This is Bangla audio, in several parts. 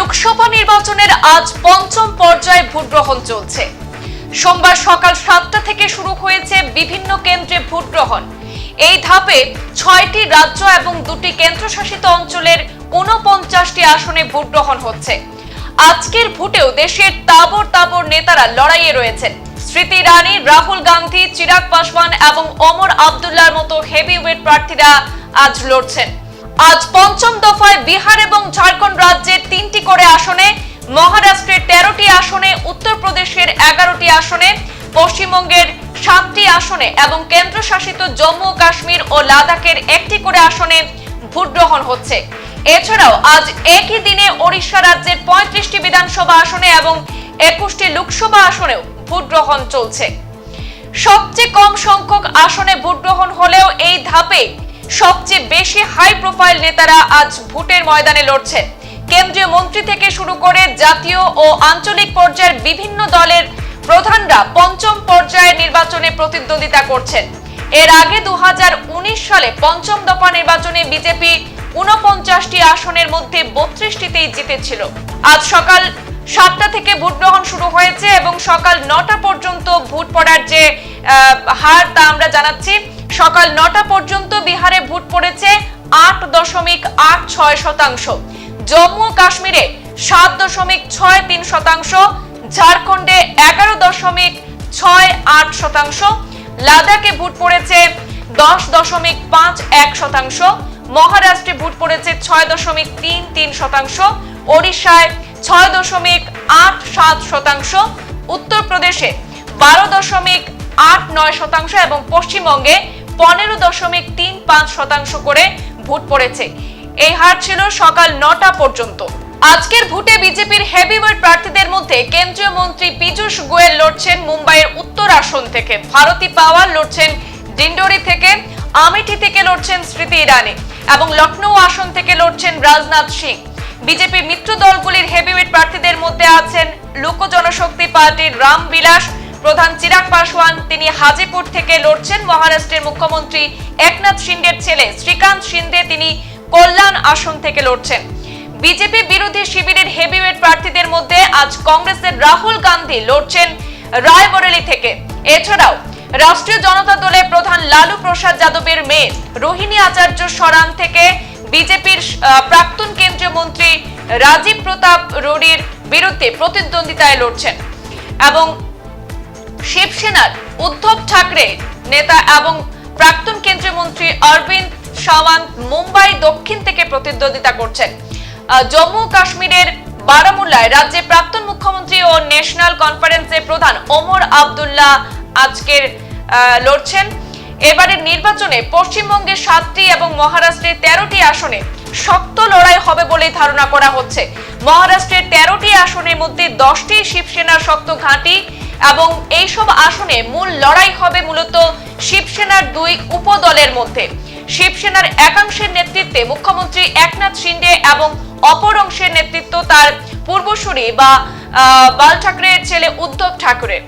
লোকসভা নির্বাচনের আজ পঞ্চম পর্যায়ে ভোট গ্রহণ চলছে। সোমবার সকাল 7টা থেকে শুরু হয়েছে বিভিন্ন কেন্দ্রে ভোট গ্রহণ। এই ধাপে 6টি রাজ্য এবং 2টি কেন্দ্রশাসিত অঞ্চলের 49টি আসনে ভোট গ্রহণ হচ্ছে। আজকের ভোটেও দেশের তাবর তাবর নেতারা লড়াইয়ে রয়েছেন। স্মৃতি ইরানি, রাহুল গান্ধী, চিরাগ পাসওয়ান এবং ওমর আব্দুল্লাহর মতো হেভিওয়েট প্রার্থীরা আজ লড়ছেন। আজ পঞ্চম দফায় বিহার এবং ঝাড়খণ্ড রাজ্যের 3টি করে আসনে, মহারাষ্ট্রের 13টি আসনে, উত্তরপ্রদেশের 11টি আসনে, পশ্চিমবঙ্গের 7টি আসনে এবং কেন্দ্রশাসিত জম্মু ও কাশ্মীর ও লাদাখের 1টি করে আসনে ভোট গ্রহণ হচ্ছে। এছাড়াও আজ একই দিনে ওড়িশা রাজ্যের 35টি বিধানসভা আসনে এবং 21টি লোকসভা আসনেও ভোট গ্রহণ চলছে। সবচেয়ে কম সংখ্যক আসনে ভোট গ্রহণ হলেও এই ধাপে সবচেয়ে বেশি হাই প্রোফাইল নেতারা আজ ভোটের ময়দানে লড়ছেন। কেন্দ্রীয় মন্ত্রী থেকে শুরু করে জাতীয় ও আঞ্চলিক পর্যায়ের বিভিন্ন দলের প্রধানরা পঞ্চম পর্যায়ের নির্বাচনে প্রতিদ্বন্দ্বিতা করছেন। এর আগে 2019 সালে পঞ্চম দফা নির্বাচনে বিজেপি 49টি আসনের মধ্যে 32টিতেই জিতেছিল। আজ সকাল 7টা থেকে ভোট গ্রহণ শুরু হয়েছে এবং সকাল 9টা পর্যন্ত ভোট পড়ার যে হার তা আমরা জানাচ্ছি। সকাল 9টা পর্যন্ত বিহারে ভোট পড়েছে 8.86%, জম্মু ও কাশ্মীরে 7.63%, ঝাড়খণ্ডে 11.68%, লাদাখে ভোট পড়েছে 10.51%, মহারাষ্ট্রে ভোট পড়েছে 6.33%, ওড়িশায় 6.87%, উত্তরপ্রদেশে 12.89% এবং পশ্চিমবঙ্গে 15.35% করে ভোট পড়েছে। এই হার ছিল সকাল 9টা পর্যন্ত। আজকের ভোটে বিজেপির হেভিওয়েট প্রার্থীদের মধ্যে কেন্দ্রীয় মন্ত্রী পীযূষ গোয়েল লড়ছেন মুম্বাইয়ের উত্তর আসন থেকে, ভারতী পাওয়ার লড়ছেন ডিন্ডোরি থেকে, আমেঠি থেকে লড়ছেন স্মৃতি ইরানি এবং লখনৌ আসন থেকে লড়ছেন রাজনাথ সিং। বিজেপি মিত্র দলগুলির হেভিওয়েট প্রার্থীদের মধ্যে আছেন লোক জনশক্তি পার্টির রাম বিলাস, প্রধান চিরাগ পাসওয়ান, তিনি হাজিপুর থেকে লড়ছেন। মহারাষ্ট্রের মুখ্যমন্ত্রী একনাথ শিন্ডের ছেলে শ্রীকান্ত শিন্ডে, তিনি কল্যাণ আসন থেকে লড়ছেন। বিজেপি বিরোধী শিবিরের হেভিওয়েট প্রার্থীদের মধ্যে আজ কংগ্রেসের রাহুল গান্ধী লড়ছেন রায়বরেলি থেকে। এছাড়াও রাষ্ট্রীয় জনতা দলের প্রধান লালু প্রসাদ যাদবের মেয়ে রোহিণী আচার্য সরান থেকে বিজেপির প্রাক্তন কেন্দ্রীয় মন্ত্রী রাজীব প্রতাপ রুডির বিরুদ্ধে প্রতিদ্বন্দ্বিতায় লড়ছেন এবং শিবসেনার উদ্ধব ঠাকরে নেতা এবং প্রাক্তন কেন্দ্রীয় মন্ত্রী অরবিন্দ সাওয়ান্ত মুম্বাই দক্ষিণ থেকে প্রতিদ্বন্দ্বিতা করছেন। জম্মু ও কাশ্মীরের বারামুল্লায় রাজ্যের প্রাক্তন মুখ্যমন্ত্রী ও ন্যাশনাল কনফারেন্সের প্রধান ওমর আব্দুল্লাহ আজকের লড়ছেন। এবারের নির্বাচনে পশ্চিমবঙ্গের 7টি এবং মহারাষ্ট্রের 13টি আসনে শক্ত লড়াই হবে বলে ধারণা করা হচ্ছে। মহারাষ্ট্রের 13টি আসনের মধ্যে 10টি শিবসেনার শক্ত ঘাঁটি এবং এইসব আসনে মূল লড়াই হবে মূলত শিবসেনার 2 উপদলের মধ্যে। শিবসেনার একাংশের নেতৃত্বে মুখ্যমন্ত্রী একনাথ শিন্ডে এবং অপর অংশের নেতৃত্ব তার পূর্বসূরি বা বাল ঠাকরের ছেলে উদ্ধব ঠাকরে।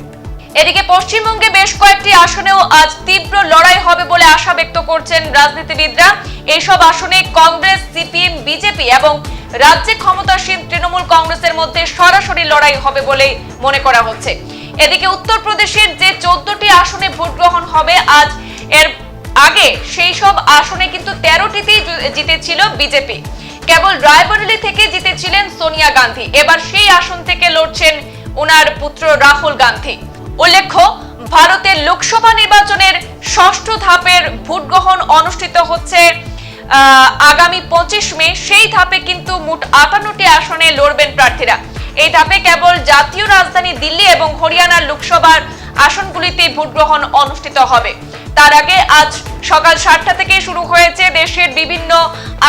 এদিকে পশ্চিমবঙ্গে বেশ কয়েকটি আসনেও আজ তীব্র লড়াই হবে বলে আশা ব্যক্ত করছেন রাজনীতিবিদরা। এইসব আসনে কংগ্রেস, সিপিএম, বিজেপি এবং রাজ্যে ক্ষমতাসীন তৃণমূল কংগ্রেসের মধ্যে সরাসরি লড়াই হবে বলে মনে করা হচ্ছে। এদিকে উত্তরপ্রদেশের যে 14টি আসনে ভোট গ্রহণ হবে আজ, এর আগে সেই সব আসনে কিন্তু 13টিতেই জিতেছিল বিজেপি। কেবল রায়বরেলি থেকে জিতেছিলেন সোনিয়া গান্ধী। এবার সেই আসন থেকে লড়ছেন ওনার পুত্র রাহুল গান্ধী। উল্লেখ্য, ভারতের লোকসভা নির্বাচনের 6ষ্ঠ ধাপের ভোট গ্রহণ অনুষ্ঠিত হচ্ছে আগামী 25 মে। সেই ধাপে কিন্তু মোট 58টি আসনে লড়বেন প্রার্থীরা। এই ধাপে কেবল জাতীয় রাজধানী দিল্লি এবং হরিয়ানার লোকসভার আসনগুলিতে ভোট গ্রহণ অনুষ্ঠিত হবে। তার আগে আজ সকাল 7টা থেকে শুরু হয়েছে দেশের বিভিন্ন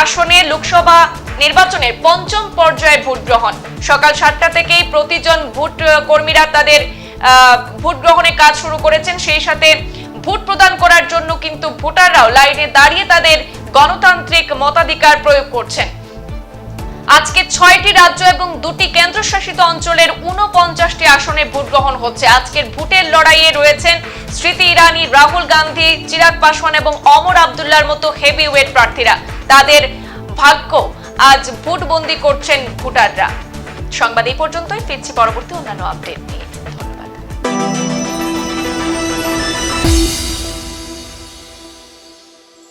আসনে লোকসভা নির্বাচনের পঞ্চম পর্যায়ে ভোট গ্রহণ। সকাল 7টা থেকেই প্রতিজন ভোট কর্মীরা তাদের ভোট গ্রহণের কাজ শুরু করেছেন। সেই সাথে ভোট প্রদান করার জন্য কিন্তু ভোটাররাও লাইনে দাঁড়িয়ে তাদের গণতান্ত্রিক মতাধিকার প্রয়োগ করছেন। আজকে 6টি রাজ্য এবং 2টি কেন্দ্রশাসিত অঞ্চলের 49টি আসনে ভোট গ্রহণ হচ্ছে। আজকের ভোটের লড়াইয়ে রয়েছেন স্মৃতি ইরানি, রাহুল গান্ধী, চিরাগ পাসওয়ান এবং ওমর আব্দুল্লাহর মতো হেভিওয়েট প্রার্থীরা। তাদের ভাগ্য আজ ভোটবন্দি করছেন ভোটাররা। সংবাদ এই পর্যন্তই, ফিরছি পরবর্তী অন্যান্য আপডেট নিয়ে।